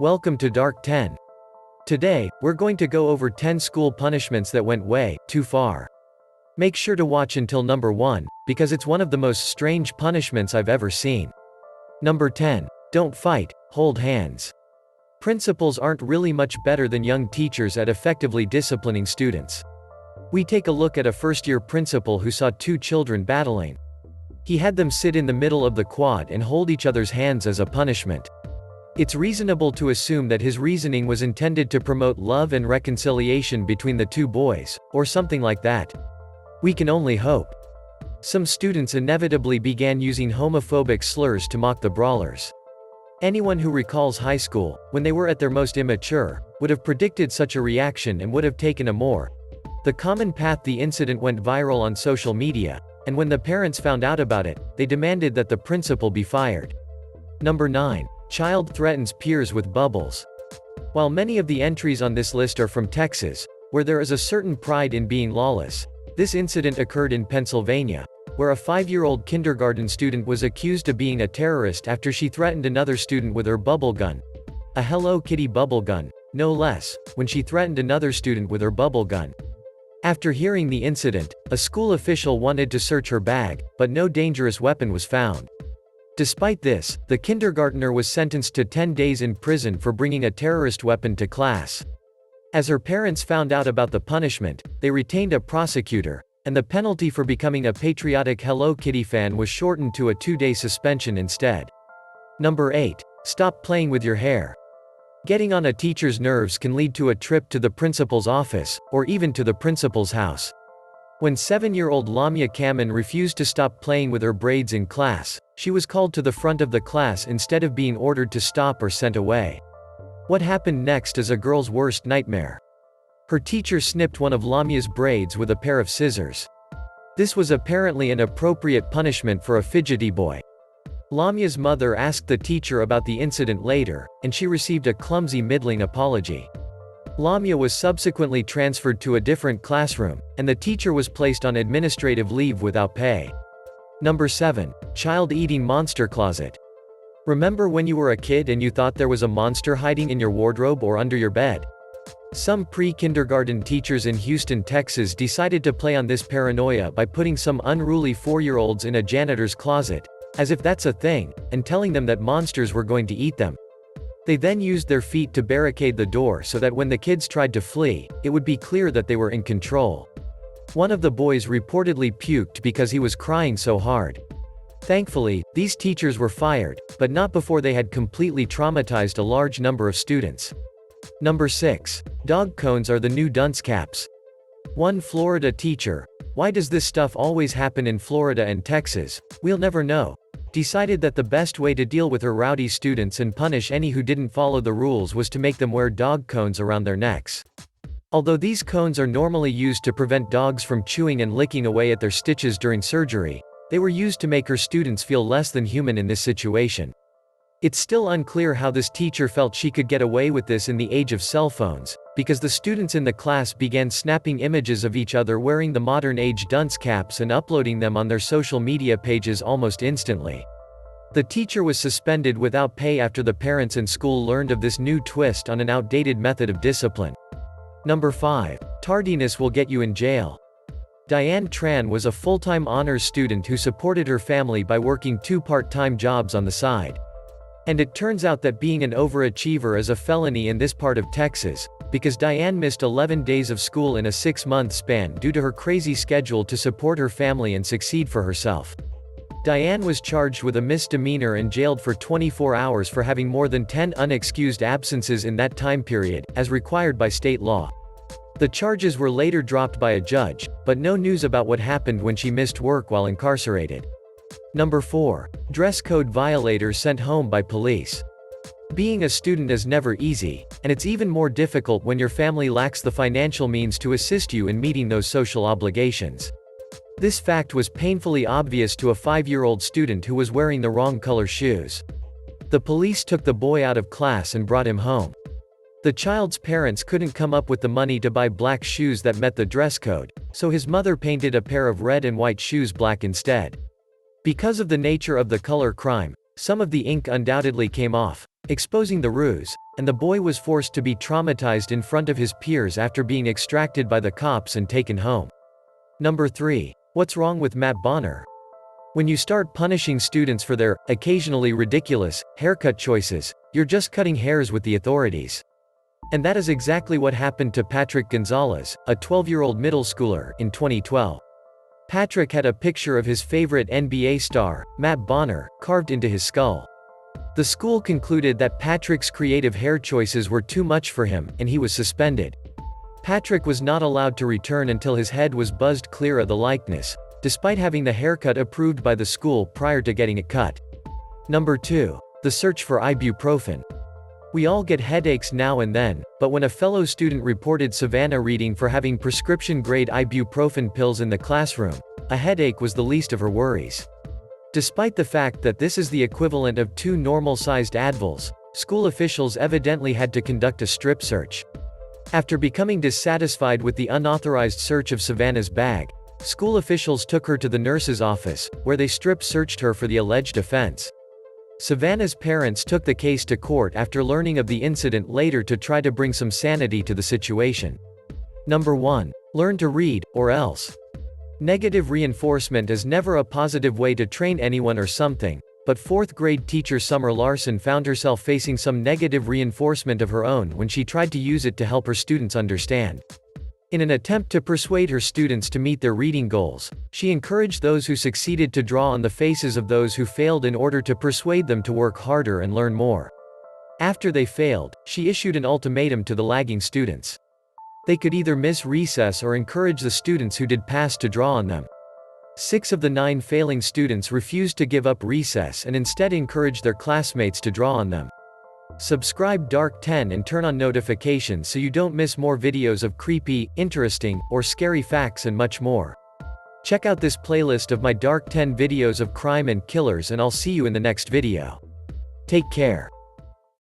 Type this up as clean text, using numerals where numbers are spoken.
Welcome to Dark 10. Today, we're going to go over 10 school punishments that went way too far. Make sure to watch until number 1, because it's one of the most strange punishments I've ever seen. Number 10. Don't fight, hold hands. Principals aren't really much better than young teachers at effectively disciplining students. We take a look at a first-year principal who saw two children battling. He had them sit in the middle of the quad and hold each other's hands as a punishment. It's reasonable to assume that his reasoning was intended to promote love and reconciliation between the two boys, or something like that. We can only hope. Some students inevitably began using homophobic slurs to mock the brawlers. Anyone who recalls high school, when they were at their most immature, would have predicted such a reaction and would have taken a more the common path. The incident went viral on social media, and when the parents found out about it, they demanded that the principal be fired. Number 9. Child threatens peers with bubbles. While many of the entries on this list are from Texas, where there is a certain pride in being lawless, this incident occurred in Pennsylvania, where a 5-year-old kindergarten student was accused of being a terrorist after she threatened another student with her bubble gun. A Hello Kitty bubble gun, no less, when she threatened another student with her bubble gun. After hearing the incident, a school official wanted to search her bag, but no dangerous weapon was found. Despite this, the kindergartner was sentenced to 10 days in prison for bringing a terrorist weapon to class. As her parents found out about the punishment, they retained a prosecutor, and the penalty for becoming a patriotic Hello Kitty fan was shortened to a 2-day suspension instead. Number 8. Stop playing with your hair. Getting on a teacher's nerves can lead to a trip to the principal's office, or even to the principal's house. When 7-year-old Lamia Kamen refused to stop playing with her braids in class, she was called to the front of the class instead of being ordered to stop or sent away. What happened next is a girl's worst nightmare. Her teacher snipped one of Lamia's braids with a pair of scissors. This was apparently an appropriate punishment for a fidgety boy. Lamia's mother asked the teacher about the incident later, and she received a clumsy middling apology. Lamia was subsequently transferred to a different classroom, and the teacher was placed on administrative leave without pay. Number 7. Child eating monster closet. Remember when you were a kid and you thought there was a monster hiding in your wardrobe or under your bed? Some pre-kindergarten teachers in Houston, Texas decided to play on this paranoia by putting some unruly 4-year-olds in a janitor's closet, as if that's a thing, and telling them that monsters were going to eat them. They then used their feet to barricade the door so that when the kids tried to flee, it would be clear that they were in control. One of the boys reportedly puked because he was crying so hard. Thankfully, these teachers were fired, but not before they had completely traumatized a large number of students. Number 6. Dog cones are the new dunce caps. One Florida teacher, why does this stuff always happen in Florida and Texas, we'll never know, decided that the best way to deal with her rowdy students and punish any who didn't follow the rules was to make them wear dog cones around their necks. Although these cones are normally used to prevent dogs from chewing and licking away at their stitches during surgery, they were used to make her students feel less than human in this situation. It's still unclear how this teacher felt she could get away with this in the age of cell phones, because the students in the class began snapping images of each other wearing the modern-age dunce caps and uploading them on their social media pages almost instantly. The teacher was suspended without pay after the parents and school learned of this new twist on an outdated method of discipline. Number 5. Tardiness will get you in jail. Diane Tran was a full-time honors student who supported her family by working 2 part-time jobs on the side. And it turns out that being an overachiever is a felony in this part of Texas, because Diane missed 11 days of school in a 6-month span due to her crazy schedule to support her family and succeed for herself. Diane was charged with a misdemeanor and jailed for 24 hours for having more than 10 unexcused absences in that time period, as required by state law. The charges were later dropped by a judge, but no news about what happened when she missed work while incarcerated. Number 4. Dress code violators sent home by police. Being a student is never easy, and it's even more difficult when your family lacks the financial means to assist you in meeting those social obligations. This fact was painfully obvious to a 5-year-old student who was wearing the wrong color shoes. The police took the boy out of class and brought him home. The child's parents couldn't come up with the money to buy black shoes that met the dress code, so his mother painted a pair of red and white shoes black instead. Because of the nature of the color crime, some of the ink undoubtedly came off, exposing the ruse, and the boy was forced to be traumatized in front of his peers after being extracted by the cops and taken home. Number 3. What's wrong with Matt Bonner? When you start punishing students for their, occasionally ridiculous, haircut choices, you're just cutting hairs with the authorities. And that is exactly what happened to Patrick Gonzalez, a 12-year-old middle schooler, in 2012. Patrick had a picture of his favorite NBA star, Matt Bonner, carved into his skull. The school concluded that Patrick's creative hair choices were too much for him, and he was suspended. Patrick was not allowed to return until his head was buzzed clear of the likeness, despite having the haircut approved by the school prior to getting it cut. Number 2. The search for ibuprofen. We all get headaches now and then, but when a fellow student reported Savannah reading for having prescription-grade ibuprofen pills in the classroom, a headache was the least of her worries. Despite the fact that this is the equivalent of 2 normal-sized Advils, school officials evidently had to conduct a strip search. After becoming dissatisfied with the unauthorized search of Savannah's bag, school officials took her to the nurse's office, where they strip-searched her for the alleged offense. Savannah's parents took the case to court after learning of the incident later to try to bring some sanity to the situation. Number 1. Learn to read, or else. Negative reinforcement is never a positive way to train anyone or something, but 4th grade teacher Summer Larson found herself facing some negative reinforcement of her own when she tried to use it to help her students understand. In an attempt to persuade her students to meet their reading goals, she encouraged those who succeeded to draw on the faces of those who failed in order to persuade them to work harder and learn more. After they failed, she issued an ultimatum to the lagging students. They could either miss recess or encourage the students who did pass to draw on them. 6 of the 9 failing students refused to give up recess and instead encouraged their classmates to draw on them. Subscribe Dark 10 and turn on notifications so you don't miss more videos of creepy, interesting, or scary facts and much more. Check out this playlist of my Dark 10 videos of crime and killers, and I'll see you in the next video. Take care.